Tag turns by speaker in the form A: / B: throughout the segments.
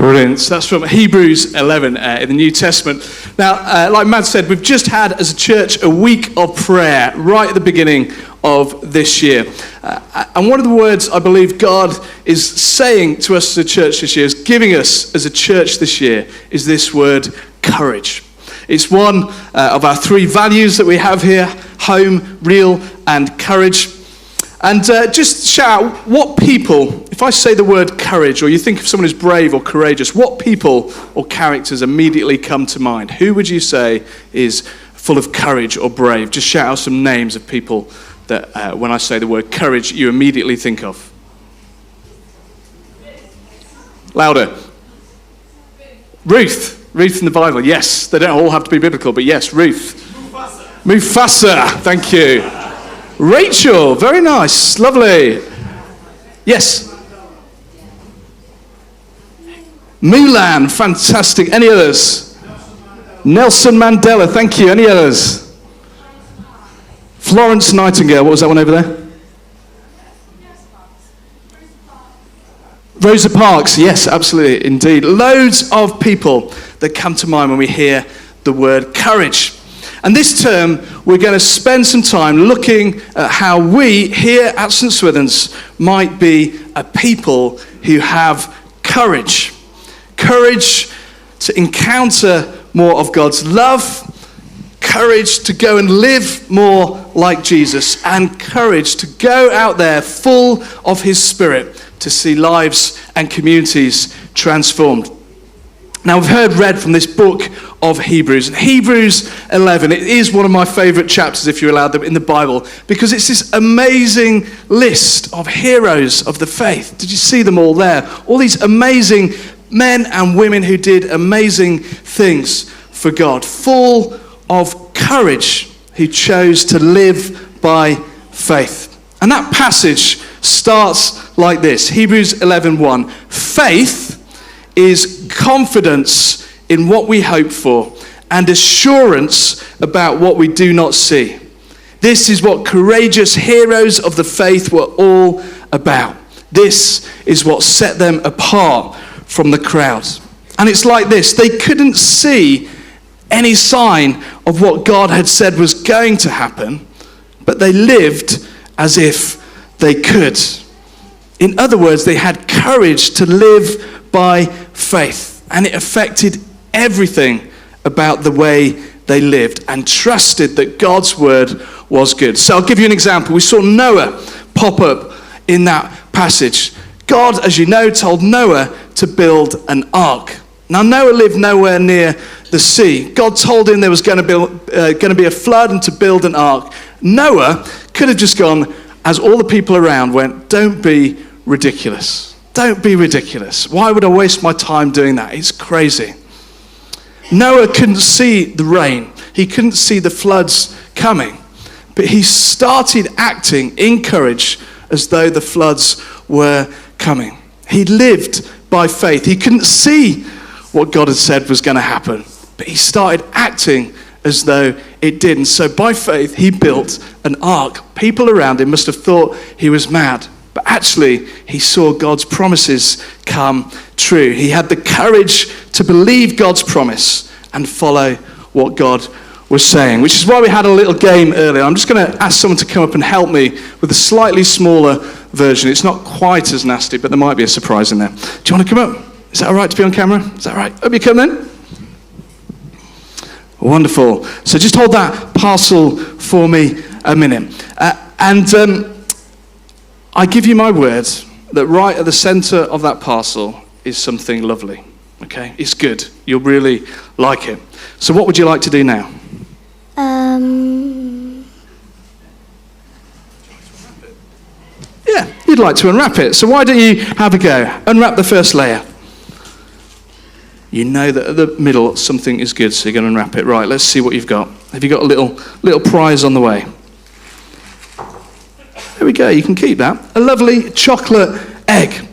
A: Brilliant. So that's from Hebrews 11 in the New Testament. Now, like Matt said, we've just had as a church a week of prayer right at the beginning of this year. And one of the words I believe God is saying to us as a church this year, is giving us as a church this year, is this word courage. It's one of our three values that we have here: home, real, and courage. And just shout out, what people, if I say the word courage, or you think of someone who's brave or courageous, what people or characters immediately come to mind? Who would you say is full of courage or brave? Just shout out some names of people that when I say the word courage, you immediately think of. Louder. Ruth. Ruth in the Bible, yes. They don't all have to be biblical, but yes, Ruth. Mufasa, thank you. Rachel, very nice, lovely. Yes. Mulan, fantastic. Any others? Nelson Mandela, thank you. Any others? Florence Nightingale, what was that one over there? Rosa Parks, yes, absolutely, indeed. Loads of people that come to mind when we hear the word courage. And this term, we're going to spend some time looking at how we here at St. Swithin's might be a people who have courage. Courage to encounter more of God's love, courage to go and live more like Jesus, and courage to go out there full of his Spirit to see lives and communities transformed. Now, we've read from this book of Hebrews. And Hebrews 11, it is one of my favourite chapters, if you're allowed them, in the Bible, because it's this amazing list of heroes of the faith. Did you see them all there? All these amazing men and women who did amazing things for God, full of courage, who chose to live by faith. And that passage starts like this, Hebrews 11:1. Faith is confidence in what we hope for and assurance about what we do not see. This is what courageous heroes of the faith were all about. This is what set them apart from the crowd. And it's like this: they couldn't see any sign of what God had said was going to happen, but they lived as if they could. In other words, they had courage to live by faith, and it affected everything about the way they lived and trusted that God's word was good. So I'll give you an example. We saw Noah pop up in that passage. God, as you know, told Noah to build an ark. Now, Noah lived nowhere near the sea. God told him there was going to be a flood and to build an ark. Noah could have just gone, as all the people around went, "Don't be ridiculous. Don't be ridiculous. Why would I waste my time doing that? It's crazy." Noah couldn't see the rain. He couldn't see the floods coming. But he started acting in courage as though the floods were coming. He lived by faith. He couldn't see what God had said was going to happen, but he started acting as though it did. And so by faith, he built an ark. People around him must have thought he was mad. But actually, he saw God's promises come true. He had the courage to believe God's promise and follow what God was saying, which is why we had a little game earlier. I'm just going to ask someone to come up and help me with a slightly smaller version. It's not quite as nasty, but there might be a surprise in there. Do you want to come up? Is that all right to be on camera? Is that all right? Hope you come then. Wonderful. So just hold that parcel for me a minute. I give you my word that right at the center of that parcel is something lovely. Okay? It's good. You'll really like it. So what would you like to do now? Yeah, you'd like to unwrap it. So why don't you have a go? Unwrap the first layer. You know that at the middle something is good, so you're going to unwrap it. Right, let's see what you've got. Have you got a little prize on the way? There we go, you can keep that. A lovely chocolate egg.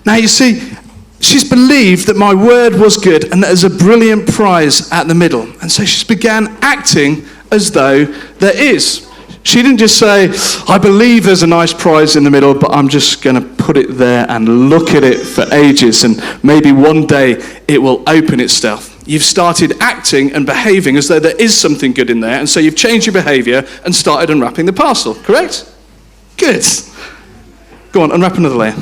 A: Now you see, she's believed that my word was good and that there's a brilliant prize at the middle. And so she's began acting as though there is. She didn't just say, I believe there's a nice prize in the middle, but I'm just going to put it there and look at it for ages, and maybe one day it will open itself. You've started acting and behaving as though there is something good in there, and so you've changed your behavior and started unwrapping the parcel, correct? Good. Go on, unwrap another layer.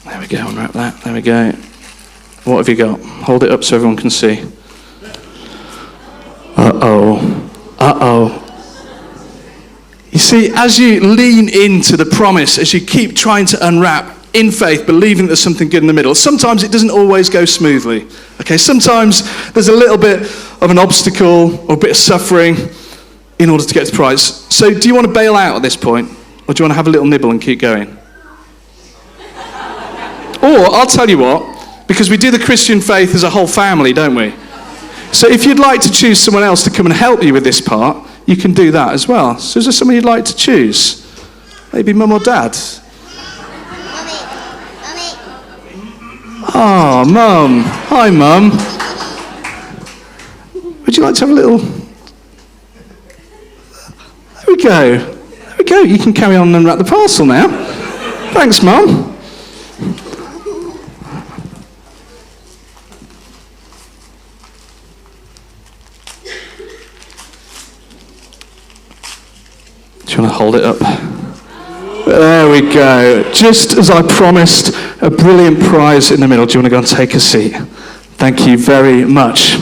A: There we go, unwrap that. There we go. What have you got? Hold it up so everyone can see. Uh-oh. Uh-oh. You see, as you lean into the promise, as you keep trying to unwrap in faith, believing there's something good in the middle, sometimes it doesn't always go smoothly. Okay, sometimes there's a little bit of an obstacle or a bit of suffering in order to get to the prize. So do you want to bail out at this point? Or do you want to have a little nibble and keep going? Or, I'll tell you what, because we do the Christian faith as a whole family, don't we? So if you'd like to choose someone else to come and help you with this part, you can do that as well. So is there someone you'd like to choose? Maybe mum or dad? Oh, mum. Hi, mum. Would you like to have a little... There we go. There we go. You can carry on and unwrap the parcel now. Thanks, mum. Do you want to hold it up? There we go. Just as I promised, a brilliant prize in the middle. Do you want to go and take a seat? Thank you very much.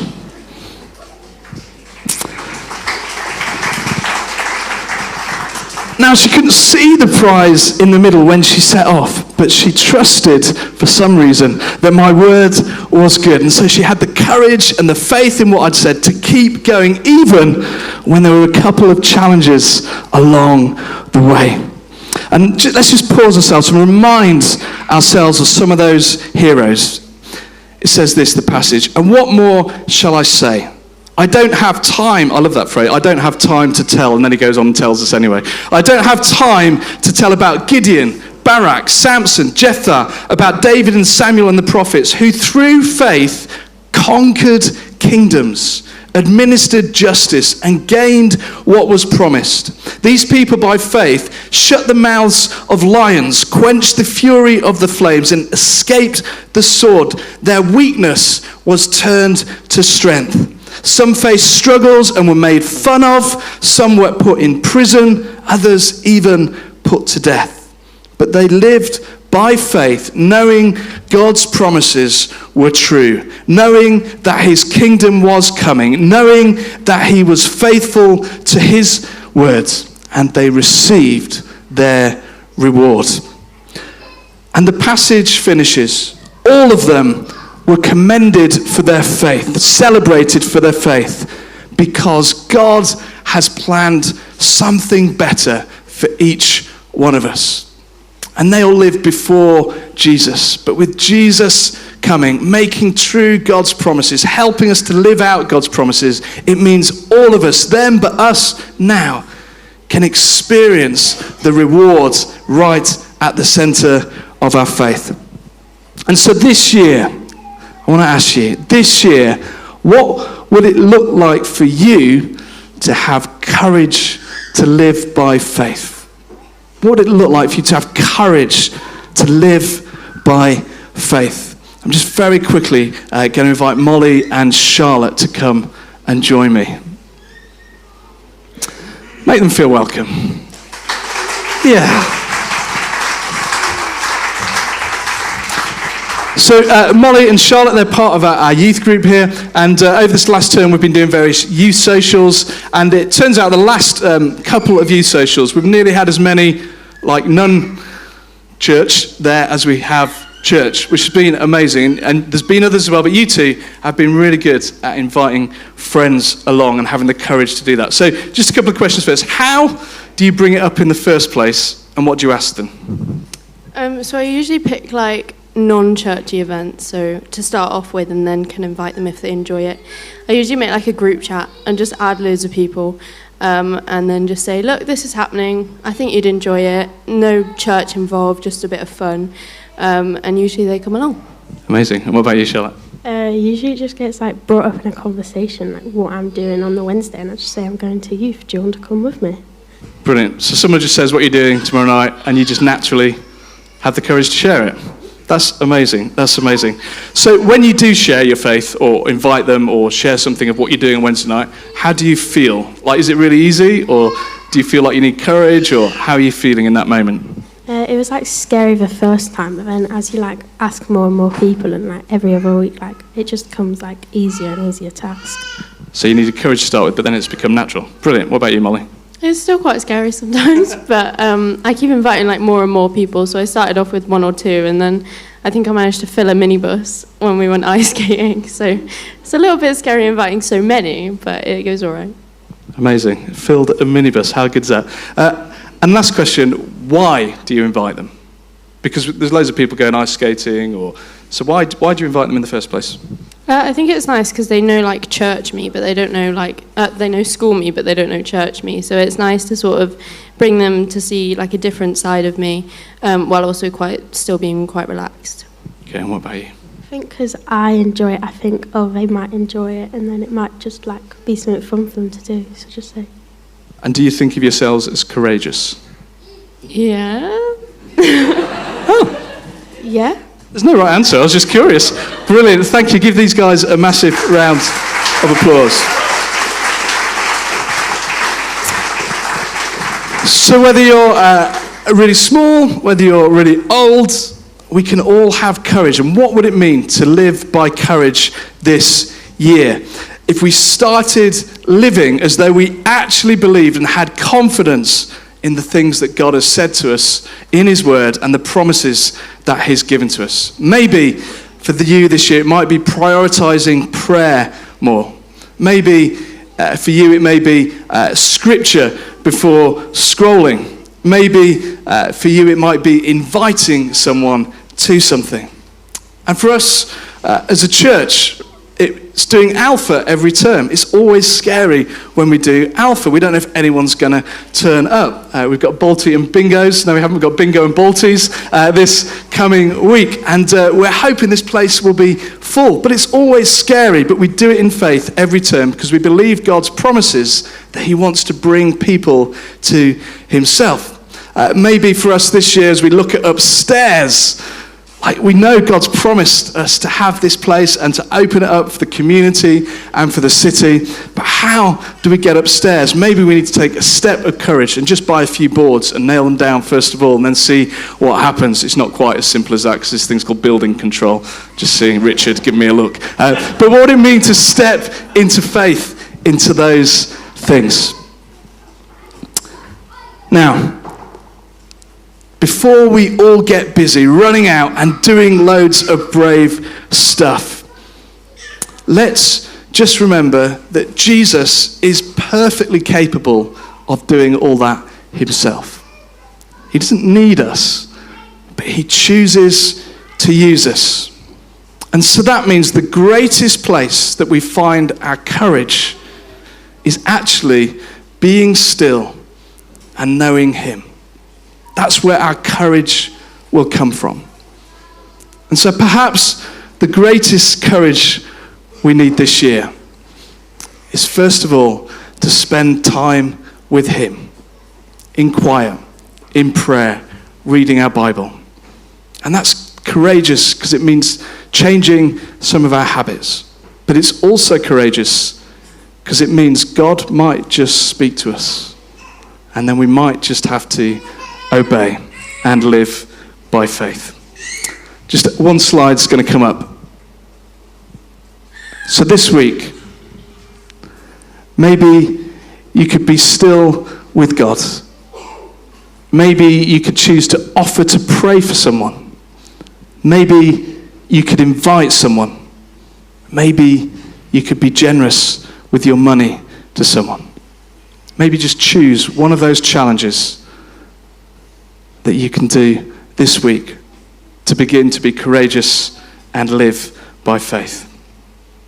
A: Now, she couldn't see the prize in the middle when she set off, but she trusted, for some reason, that my word was good. And so she had the courage and the faith in what I'd said to keep going, even when there were a couple of challenges along the way. And let's just pause ourselves and remind ourselves of some of those heroes. It says this, the passage, and what more shall I say? I don't have time, I love that phrase, I don't have time to tell, and then he goes on and tells us anyway. I don't have time to tell about Gideon, Barak, Samson, Jephthah, about David and Samuel and the prophets, who through faith conquered kingdoms, administered justice, and gained what was promised. These people by faith shut the mouths of lions, quenched the fury of the flames, and escaped the sword. Their weakness was turned to strength. Some faced struggles and were made fun of. Some were put in prison. Others even put to death. But they lived by faith, knowing God's promises were true, knowing that his kingdom was coming, knowing that he was faithful to his words, and they received their reward. And the passage finishes. All of them were commended for their faith, celebrated for their faith, because God has planned something better for each one of us. And they all lived before Jesus. But with Jesus coming, making true God's promises, helping us to live out God's promises, it means all of us, them but us now, can experience the rewards right at the center of our faith. And so this year, I want to ask you, this year, what would it look like for you to have courage to live by faith? What would it look like for you to have courage to live by faith? I'm just very quickly going to invite Molly and Charlotte to come and join me. Make them feel welcome. Yeah. So Molly and Charlotte, they're part of our youth group here, and over this last term we've been doing various youth socials, and it turns out the last couple of youth socials, we've nearly had as many like non-church there as we have church, which has been amazing, and there's been others as well, but you two have been really good at inviting friends along and having the courage to do that. So just a couple of questions first. How do you bring it up in the first place, and what do you ask them?
B: So I usually pick like non-churchy events, so to start off with, and then can invite them if they enjoy it. I usually make like a group chat and just add loads of people, and then just say, look, this is happening, I think you'd enjoy it, no church involved, just a bit of fun. and usually they come along.
A: Amazing. And what about you, Charlotte?
C: Usually it just gets like brought up in a conversation, like what I'm doing on the Wednesday, and I just say I'm going to youth. Do you want to come with me?
A: Brilliant. So someone just says what you're doing tomorrow night, and you just naturally have the courage to share it. That's amazing. That's amazing. So when you do share your faith, or invite them, or share something of what you're doing on Wednesday night, how do you feel? Like, is it really easy, or do you feel like you need courage, or how are you feeling in that moment?
C: It was like scary the first time, but then as you like ask more and more people, and like every other week, like it just comes like easier and easier task.
A: So you needed courage to start with, but then it's become natural. Brilliant. What about you, Molly?
B: It's still quite scary sometimes, but I keep inviting like more and more people. So I started off with 1 or 2, and then I think I managed to fill a minibus when we went ice skating. So it's a little bit scary inviting so many, but it goes all right.
A: Amazing. Filled a minibus. How good's that? And last question, why do you invite them? Because there's loads of people going ice skating, so why do you invite them in the first place?
B: I think it's nice because they know like church me, but they don't know they know school me, but they don't know church me. So it's nice to sort of bring them to see like a different side of me, while also still being quite relaxed.
A: Okay, and what about you?
C: I think because I enjoy it, I think, they might enjoy it, and then it might just like be something fun for them to do. So just say. And
A: do you think of yourselves as courageous?
B: Yeah.
A: Oh.
B: Yeah.
A: There's no right answer. I was just curious. Brilliant. Thank you. Give these guys a massive round of applause. So whether you're really small, whether you're really old, we can all have courage. And what would it mean to live by courage this year? If we started living as though we actually believed and had confidence in the things that God has said to us in his word and the promises that he's given to us. Maybe for you this year, it might be prioritizing prayer more. Maybe for you, it may be scripture before scrolling. Maybe for you, it might be inviting someone to something. And for us as a church, it's doing Alpha every term. It's always scary when we do Alpha. We don't know if anyone's going to turn up. We've got Balti and Bingos. No, we haven't got Bingo and Baltis this coming week. And we're hoping this place will be full. But it's always scary, but we do it in faith every term because we believe God's promises that he wants to bring people to himself. Maybe for us this year, as we look at upstairs, like we know God's promised us to have this place and to open it up for the community and for the city. But how do we get upstairs? Maybe we need to take a step of courage and just buy a few boards and nail them down first of all and then see what happens. It's not quite as simple as that because this thing's called building control. Just seeing Richard give me a look. But what would it mean to step into faith into those things? Now, before we all get busy running out and doing loads of brave stuff, let's just remember that Jesus is perfectly capable of doing all that himself. He doesn't need us, but he chooses to use us. And so that means the greatest place that we find our courage is actually being still and knowing him. That's where our courage will come from. And so perhaps the greatest courage we need this year is first of all to spend time with him in quiet, in prayer, reading our Bible. And that's courageous because it means changing some of our habits. But it's also courageous because it means God might just speak to us. And then we might just have to obey and live by faith. Just one slide's going to come up. So this week, maybe you could be still with God. Maybe you could choose to offer to pray for someone. Maybe you could invite someone. Maybe you could be generous with your money to someone. Maybe just choose one of those challenges that you can do this week to begin to be courageous and live by faith.